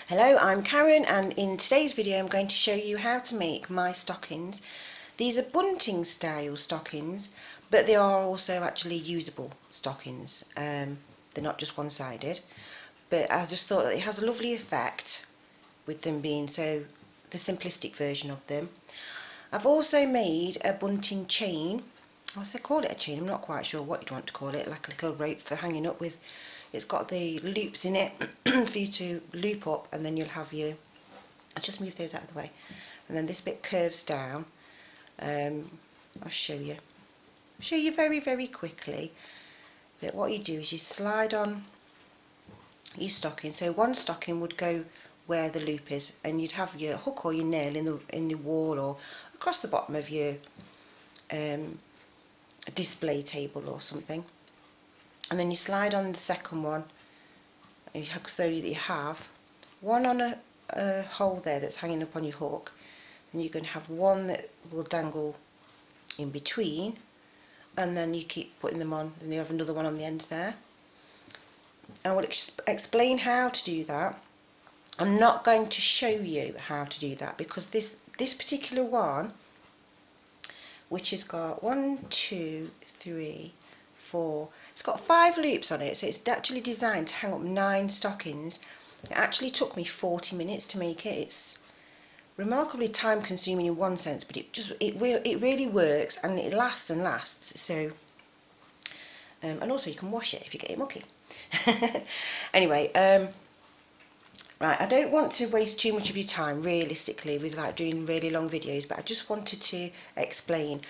Hello, I'm Karen, and in today's video I'm going to show you how to make my stockings. These are bunting style stockings, but they are also actually usable stockings. They're not just one-sided, but I just thought that it has a lovely effect with them being the simplistic version of them. I've also made a bunting chain. I call it a chain, I'm not quite sure what you'd want to call it, like a little rope for hanging up with. It's got the loops in it for you to loop up, and then you'll have your, I'll just move those out of the way, and then this bit curves down. I'll show you very quickly that what you do is you slide on your stocking. So one stocking would go where the loop is, and you'd have your hook or your nail in the wall or across the bottom of your display table or something. And then you slide on the second one, so that you have one on a hole there that's hanging up on your hook, and you're going to have one that will dangle in between, and then you keep putting them on, and you have another one on the end there. I will explain how to do that. I'm not going to show you how to do that because this particular one, which has got 1, 2, 3, 4, it's got 5 loops on it, so it's actually designed to hang up 9 stockings. It actually took me 40 minutes to make it. It's remarkably time consuming in one sense, but it really works, and it lasts and lasts. So and also you can wash it if you get it mucky. Anyway, right, I don't want to waste too much of your time realistically with doing really long videos, but I just wanted to explain.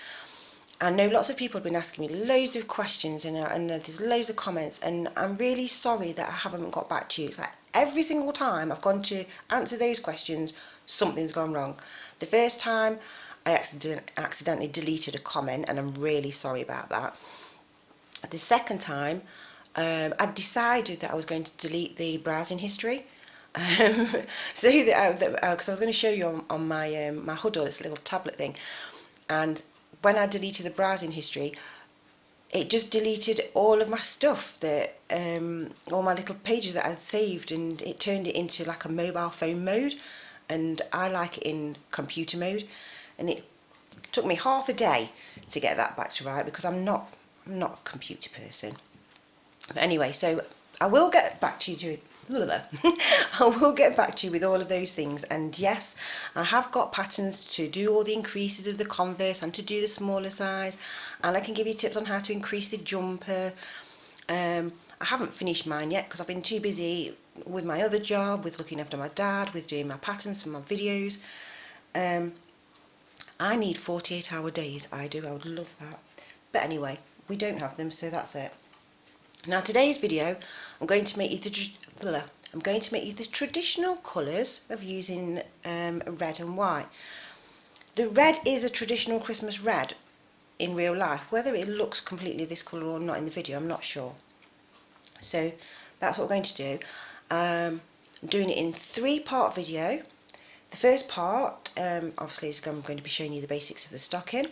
I know lots of people have been asking me loads of questions, and there's loads of comments, and I'm really sorry that I haven't got back to you. It's like every single time I've gone to answer those questions, something's gone wrong. The first time I accidentally deleted a comment, and I'm really sorry about that. The second time I decided that I was going to delete the browsing history. So that because I was going to show you on my my Huddle, this little tablet thing, and when I deleted the browsing history, it just deleted all of my stuff, all my little pages that I'd saved, and it turned it into like a mobile phone mode, and I like it in computer mode, and it took me half a day to get that back to right because I'm not a computer person. But anyway, so I will get back to you I will get back to you with all of those things, and yes, I have got patterns to do all the increases of the converse and to do the smaller size, and I can give you tips on how to increase the jumper. I haven't finished mine yet because I've been too busy with my other job, with looking after my dad, with doing my patterns for my videos. I need 48-hour days, I do, I would love that. But anyway, we don't have them, so that's it. Now today's video, I'm going to make you the traditional colours of using red and white. The red is a traditional Christmas red in real life. Whether it looks completely this colour or not in the video, I'm not sure. So that's what we're going to do. I'm doing it in 3-part video. The first part, obviously, is I'm going to be showing you the basics of the stocking,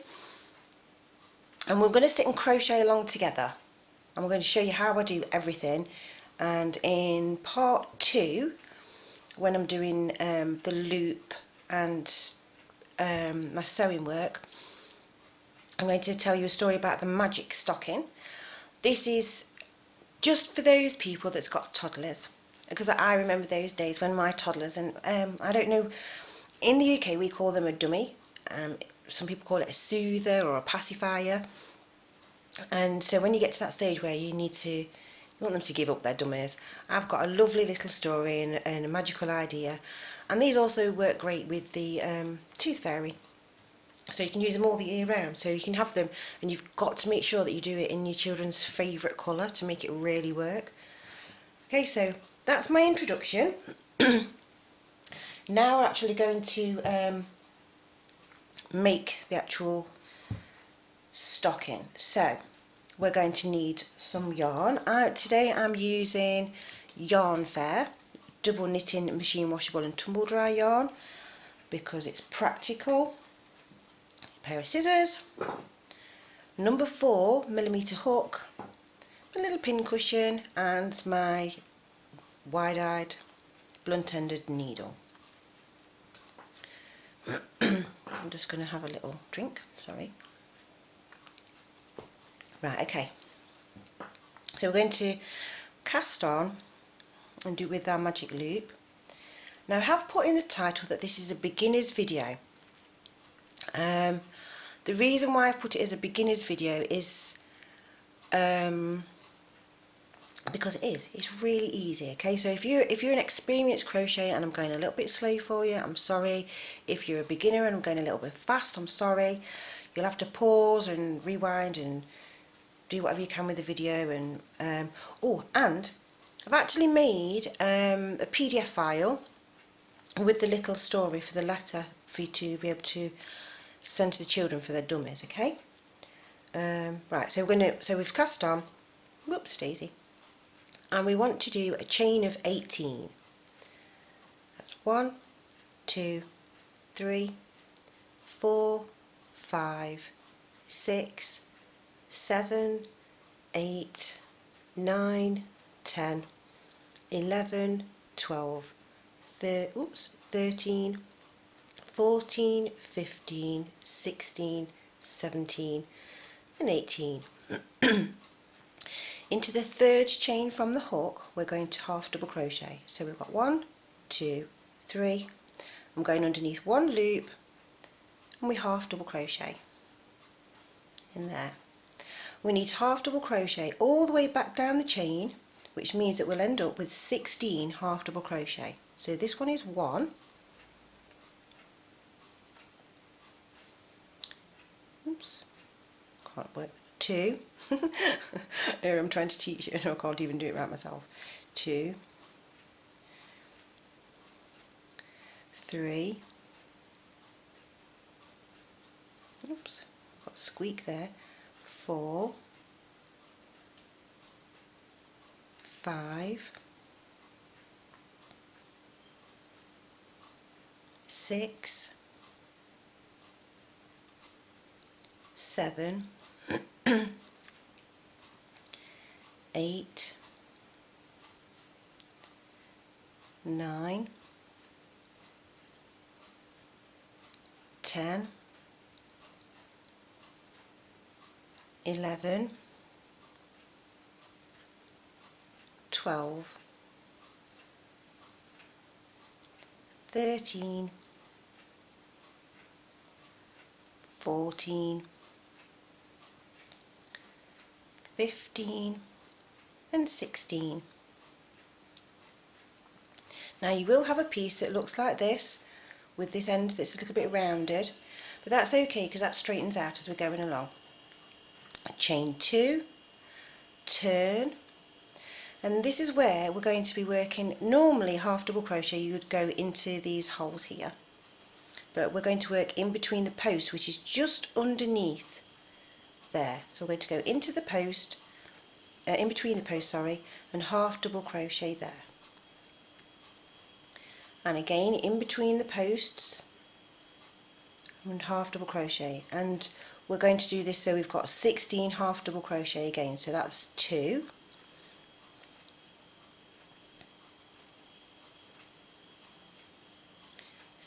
and we're going to sit and crochet along together. I'm going to show you how I do everything, and in part 2, when I'm doing the loop and my sewing work, I'm going to tell you a story about the magic stocking. This is just for those people that's got toddlers, because I remember those days when my toddlers, and I don't know, in the UK we call them a dummy, some people call it a soother or a pacifier. And so when you get to that stage where you want them to give up their dummies, I've got a lovely little story and a magical idea. And these also work great with the Tooth Fairy, so you can use them all the year round. So you can have them, and you've got to make sure that you do it in your children's favourite colour to make it really work. Okay, so that's my introduction. Now we're actually going to make the actual stocking. So we're going to need some yarn. Today I'm using Yarn Fair double knitting machine washable and tumble dry yarn because it's practical. A pair of scissors, number 4mm hook, a little pin cushion, and my wide-eyed blunt-ended needle. I'm just going to have a little drink, sorry. Right, okay. So we're going to cast on and do with our magic loop. Now I have put in the title that this is a beginner's video. The reason why I've put it as a beginner's video is because it's really easy. Okay, so if you're an experienced crocheter and I'm going a little bit slow for you, I'm sorry. If you're a beginner and I'm going a little bit fast, I'm sorry. You'll have to pause and rewind and do whatever you can with the video. And and I've actually made a PDF file with the little story for the letter for you to be able to send to the children for their dummies. Okay. Right. So we've cast on. Whoops, Daisy. And we want to do a chain of 18. That's 1, 2, 3, 4, 5, 6, 7, 8, 9, 10, 11, 12, 13, 14, 15, 16, 17 and 18. Into the third chain from the hook we're going to half double crochet. So we've got 1, 2, 3. I'm going underneath one loop and we half double crochet in there. We need to half double crochet all the way back down the chain, which means that we'll end up with 16 half double crochet. So this one is 1, oops, can't work, 2, here I'm trying to teach you and I can't even do it right myself, 2, 3, oops, got a squeak there, 4, 5, 6, 7, 8, 9, 10, 11, 12, 13, 14, 15 and 16. Now you will have a piece that looks like this with this end that's a little bit rounded, but that's okay because that straightens out as we're going along. Chain 2, turn, and this is where we're going to be working. Normally half double crochet you would go into these holes here, but we're going to work in between the post, which is just underneath there. So we're going to go into the post, in between the posts, sorry, and half double crochet there. And again in between the posts and half double crochet, and we're going to do this so we've got 16 half double crochet again. So that's 2,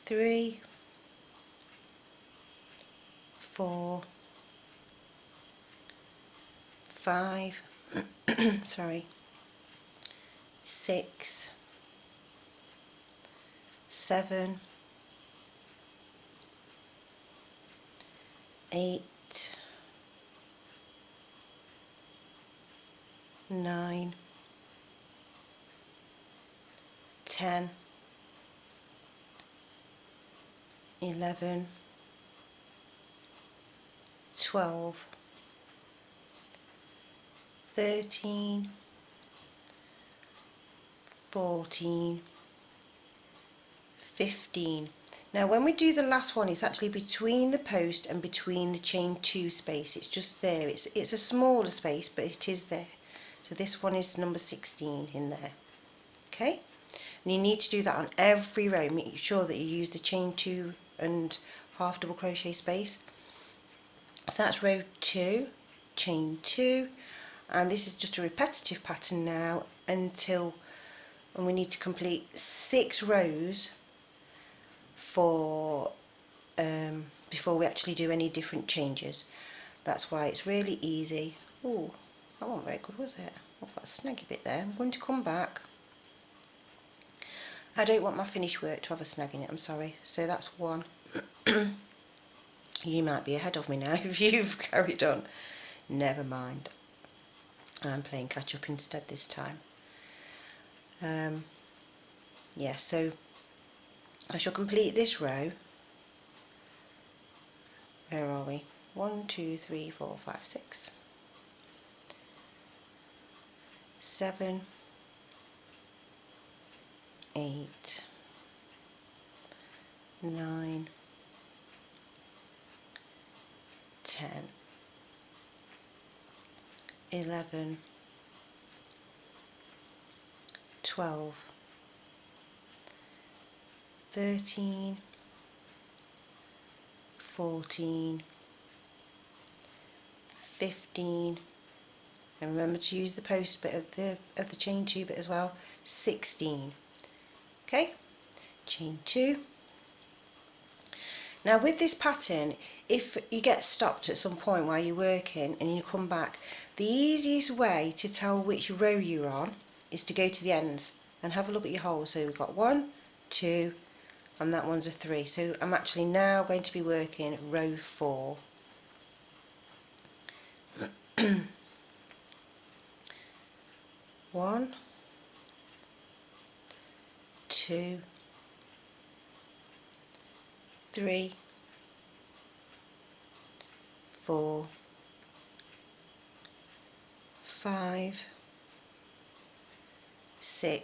3, 4, 5, sorry, 6, 7, 8, 9, 10, 11, 12, 13, 14, 15. Now when we do the last one, it's actually between the post and between the chain 2 space. It's just there. It's a smaller space, but it is there. So this one is number 16 in there. Okay? And you need to do that on every row. Make sure that you use the chain 2 and half double crochet space. So that's row 2, chain 2, and this is just a repetitive pattern now until and we need to complete 6 rows for before we actually do any different changes. That's why it's really easy. Ooh, that wasn't very good, was it? I've got a snaggy bit there. I'm going to come back. I don't want my finished work to have a snag in it, I'm sorry. So that's 1. You might be ahead of me now if you've carried on. Never mind. I'm playing catch up instead this time. Yeah, so I shall complete this row. Where are we? 1, 2, 3, 4, 5, 6, 7, 8, 9, 10, 11, 12, 13, 14, 15, and remember to use the post bit of the chain 2 bit as well, 16. Okay, chain 2. Now with this pattern, if you get stopped at some point while you're working and you come back, the easiest way to tell which row you're on is to go to the ends and have a look at your holes. So we've got 1, 2, and that one's a 3. So I'm actually now going to be working row 4. 1, 2, 3, 4, 5, 6,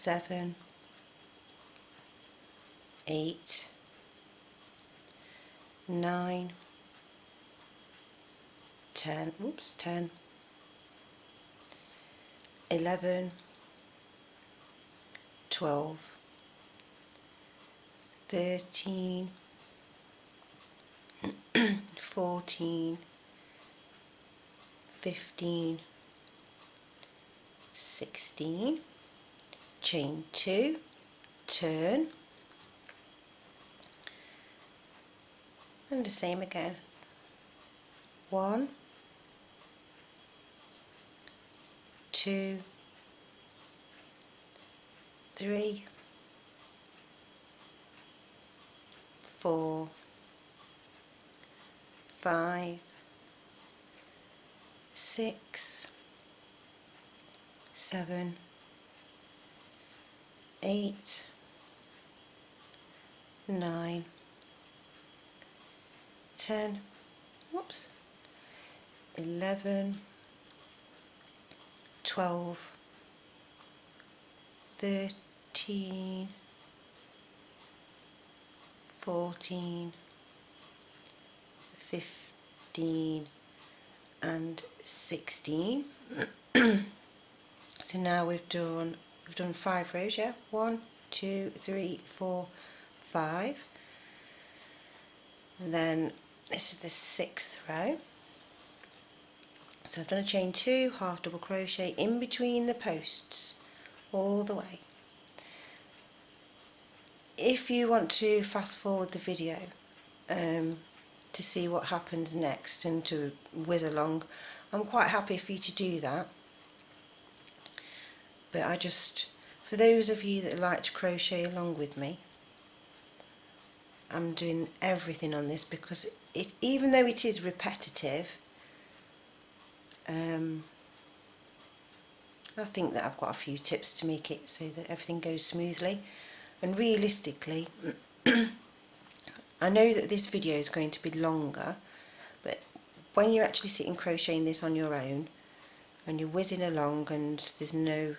7, 8, 9, 10, 10, 11, 12, 13, 14, 15, 16, chain 2, turn, and the same again. 1, 2, 3, 4, 5, 6, 7, 8, 9, 10, 11, 12, 13, 14, 15 and 16. So now we've done 5 rows, yeah? 1, 2, 3, 4, 5. And then this is the 6th row. So I've done a chain 2, half double crochet in between the posts all the way. If you want to fast forward the video to see what happens next and to whiz along, I'm quite happy for you to do that. But for those of you that like to crochet along with me, I'm doing everything on this because even though it is repetitive, I think that I've got a few tips to make it so that everything goes smoothly. And realistically, I know that this video is going to be longer, but when you're actually sitting crocheting this on your own and you're whizzing along and there's no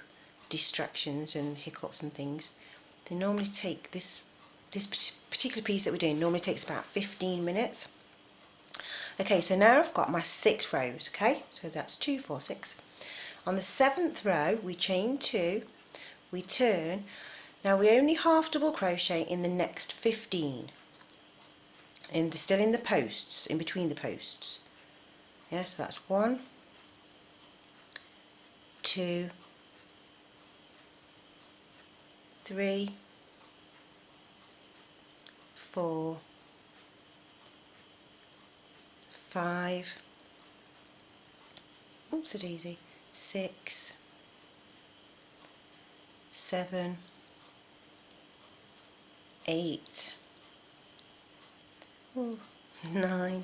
distractions and hiccups and things, they normally take this particular piece that we're doing normally takes about 15 minutes. Okay, so now I've got my 6 rows, okay, so that's 2, 4, 6. On the 7th row we chain 2, we turn. Now we only half double crochet in the next 15, still in the posts, in between the posts. Yeah, so that's 1, 2, 3, 4, 5, oops a daisy, 6, 7, 8, 9,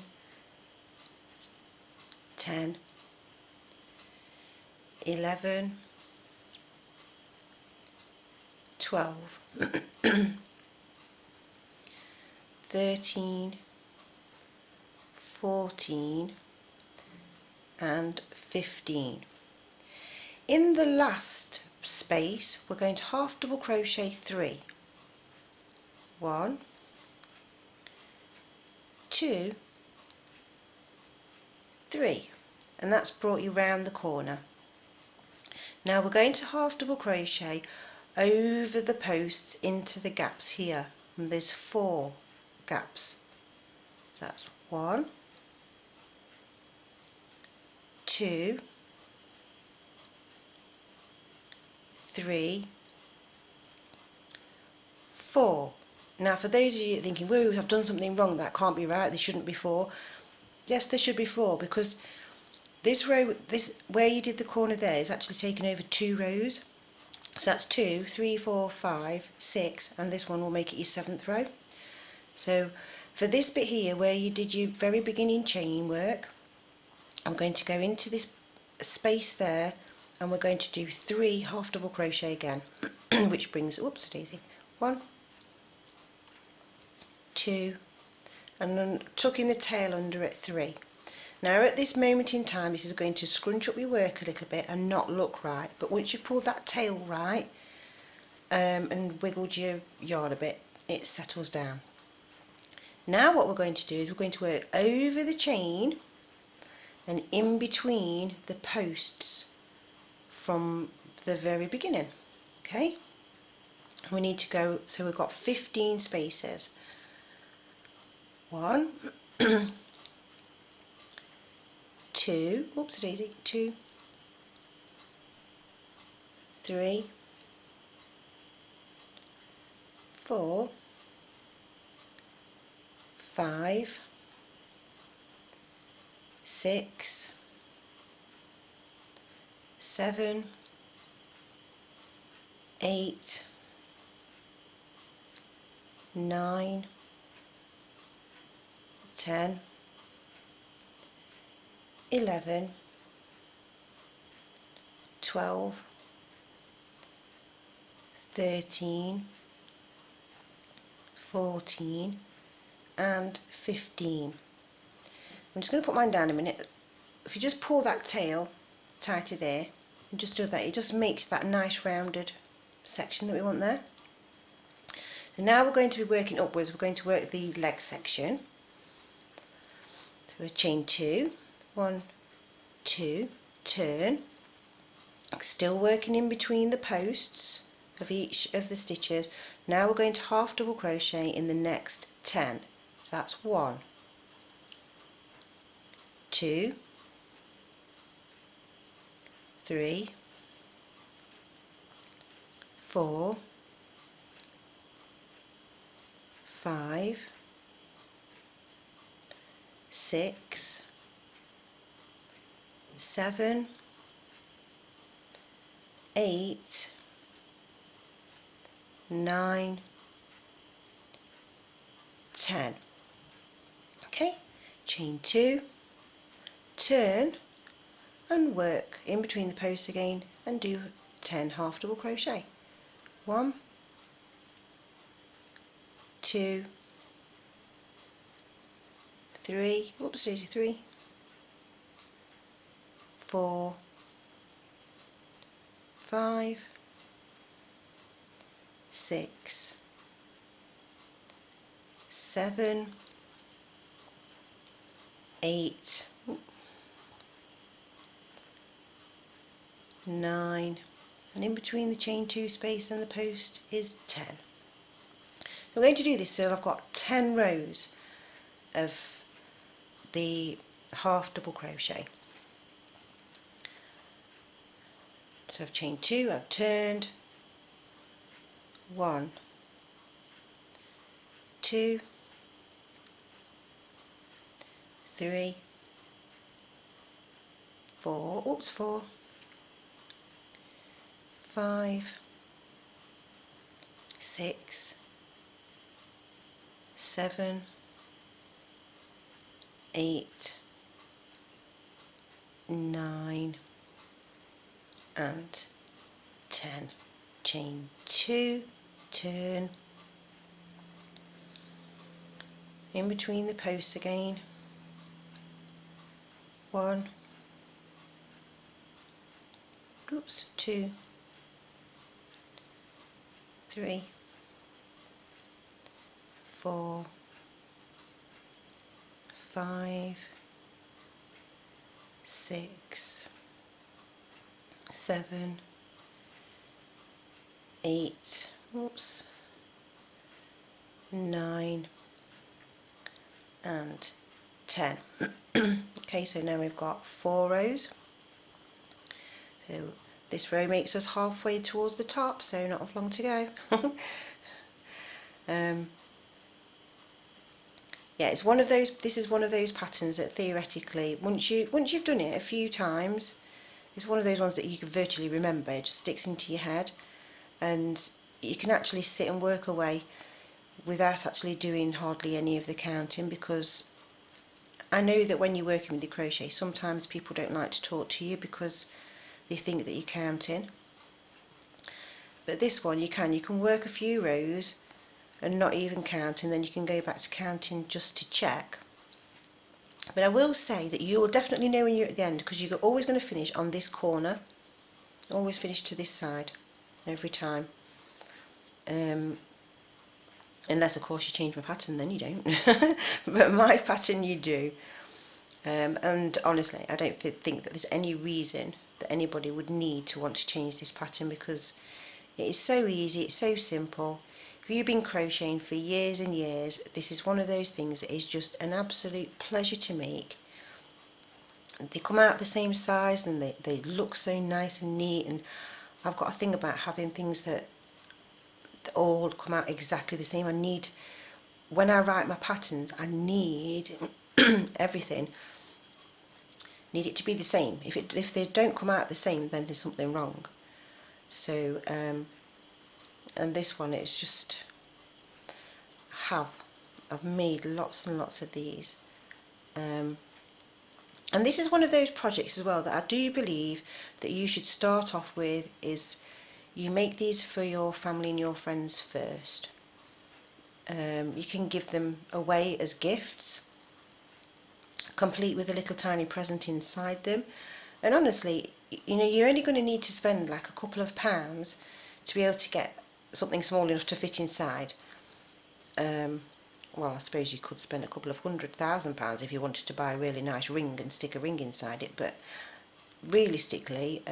10, 11, 12, 13, 14 and 15. In the last space we're going to half double crochet 3. 1, 2, 3, and that's brought you round the corner. Now we're going to half double crochet over the posts into the gaps here, and there's 4 gaps. So that's 1, 2, 3, 4. Now for those of you thinking, whoa, I've done something wrong, that can't be right, there shouldn't be 4. Yes, there should be 4, because this row, this where you did the corner there, is actually taken over 2 rows. So that's 2, 3, 4, 5, 6, and this one will make it your 7th row. So for this bit here where you did your very beginning chain work, I'm going to go into this space there and we're going to do 3 half double crochet again, which brings, oops a daisy, 1, 2, and then tucking the tail under at 3. Now at this moment in time this is going to scrunch up your work a little bit and not look right, but once you pull that tail right and wiggled your yarn a bit, it settles down. Now what we're going to do is we're going to work over the chain and in between the posts from the very beginning. Okay, we need to go, so we've got 15 spaces. 1, 2, oops a daisy, 2, 3, 4, 5, 6, 7, 8, 9, 10, 11, 12, 13, 14 and 15. I'm just going to put mine down a minute. If you just pull that tail tighter there and just do that, it just makes that nice rounded section that we want there. So now we're going to be working upwards. We're going to work the leg section. So we're chain 2, 1, 2, turn, still working in between the posts of each of the stitches. Now we're going to half double crochet in the next 10. So that's 1, 2, 3, 4, 5, 6, 7, 8, 9, 10. Okay, chain 2, turn and work in between the posts again and do 10 half double crochet. 1, 2, 3, oops, 3, 4, 5, 6, 7, 8, 9, and in between the chain 2 space and the post is 10. I'm going to do this so I've got 10 rows of the half double crochet. So I've chained 2, I've turned 1, 2, 3, 4, oops, 4, 5, 6, 7, 8, 9 and 10. Chain 2, turn, in between the posts again, 1, oops, 2, 3, 4, 5, 6, 7, 8, oops, 9 and 10. Okay, so now we've got 4 rows. So this row makes us halfway towards the top, so not long to go. Yeah, it's one of those. This is one of those patterns that theoretically, once you've done it a few times, it's one of those ones that you can virtually remember. It just sticks into your head, and you can actually sit and work away without actually doing hardly any of the counting, because I know that when you're working with the crochet, sometimes people don't like to talk to you because they think that you're counting. But this one you can work a few rows and not even count, and then you can go back to counting just to check. But I will say that you will definitely know when you're at the end, because you're always going to finish on this corner, always finish to this side every time, unless of course you change my pattern, then you don't. But my pattern you do. And honestly, I don't think that there's any reason that anybody would need to want to change this pattern, because it is so easy, it's so simple. If you've been crocheting for years and years, this is one of those things that is just an absolute pleasure to make. They come out the same size and they look so nice and neat, and I've got a thing about having things that all come out exactly the same. When I write my patterns, I need everything, need it to be the same. If they don't come out the same, then there's something wrong. So and this one is just, I've made lots and lots of these, and this is one of those projects as well that I do believe that you should start off with. Is you make these for your family and your friends first. You can give them away as gifts, complete with a little tiny present inside them. And honestly, you know, you're only going to need to spend like a couple of pounds to be able to get something small enough to fit inside. Well, I suppose you could spend a couple of £100,000 if you wanted to buy a really nice ring and stick a ring inside it, but realistically,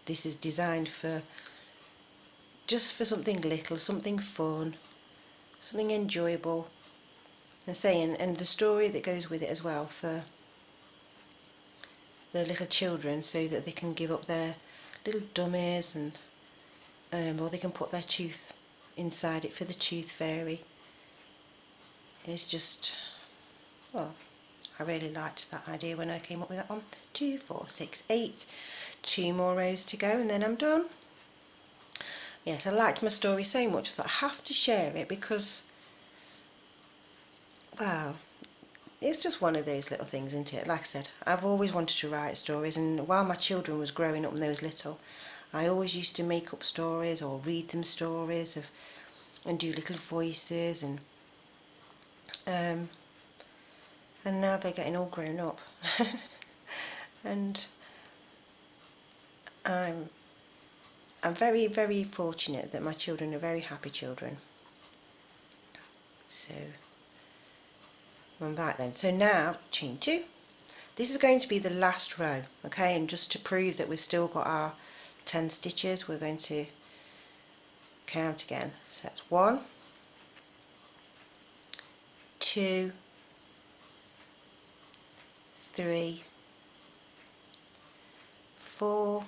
this is designed for just for something little, something fun, something enjoyable, and the story that goes with it as well for the little children, so that they can give up their little dummies, and or they can put their tooth inside it for the tooth fairy. It's just, well, I really liked that idea when I came up with that one. 2, 4, 6, 8, 2 more rows to go and then I'm done. Yes, I liked my story so much, I thought I have to share it because, wow, it's just one of those little things, isn't it? Like I said, I've always wanted to write stories, and while my children was growing up when they was little, I always used to make up stories or read them stories and do little voices, and now they're getting all grown up. And I'm very, very fortunate that my children are very happy children. So I'm right then. So now chain 2. This is going to be the last row, okay? And just to prove that we've still got our 10 stitches, we're going to count again. So that's 1, 2, 3, 4,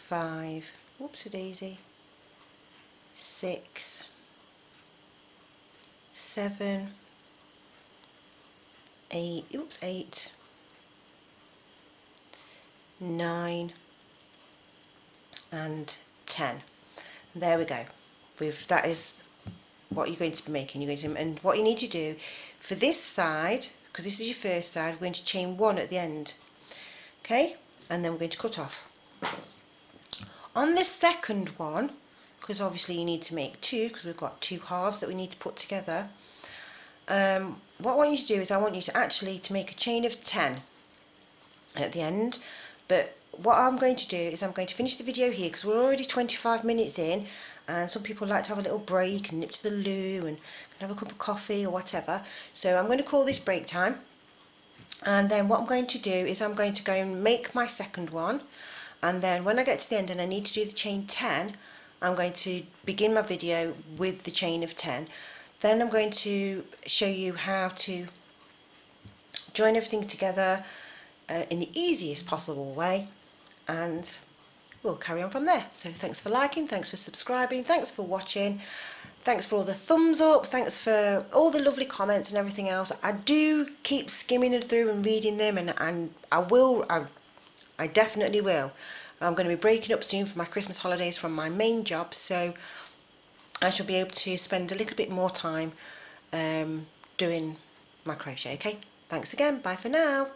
5, whoops a daisy, 6, 7, 8, oops 8, 9 and 10. And there we go. That is what you're going to be making. And what you need to do for this side, because this is your first side, we're going to chain 1 at the end, okay, and then we're going to cut off. On this second one, because obviously you need to make 2, because we've got 2 halves that we need to put together, what I want you to do is I want you to actually make a chain of 10 at the end. But what I'm going to do is I'm going to finish the video here, because we're already 25 minutes in, and some people like to have a little break and nip to the loo and have a cup of coffee or whatever. So I'm going to call this break time, and then what I'm going to do is I'm going to go and make my second one, and then when I get to the end and I need to do the chain 10, I'm going to begin my video with the chain of 10. Then I'm going to show you how to join everything together in the easiest possible way, and we'll carry on from there. So thanks for liking, thanks for subscribing, thanks for watching, thanks for all the thumbs up, thanks for all the lovely comments and everything else. I do keep skimming it through and reading them, and I definitely will. I'm going to be breaking up soon for my Christmas holidays from my main job, so I shall be able to spend a little bit more time doing my crochet. Okay, thanks again, bye for now.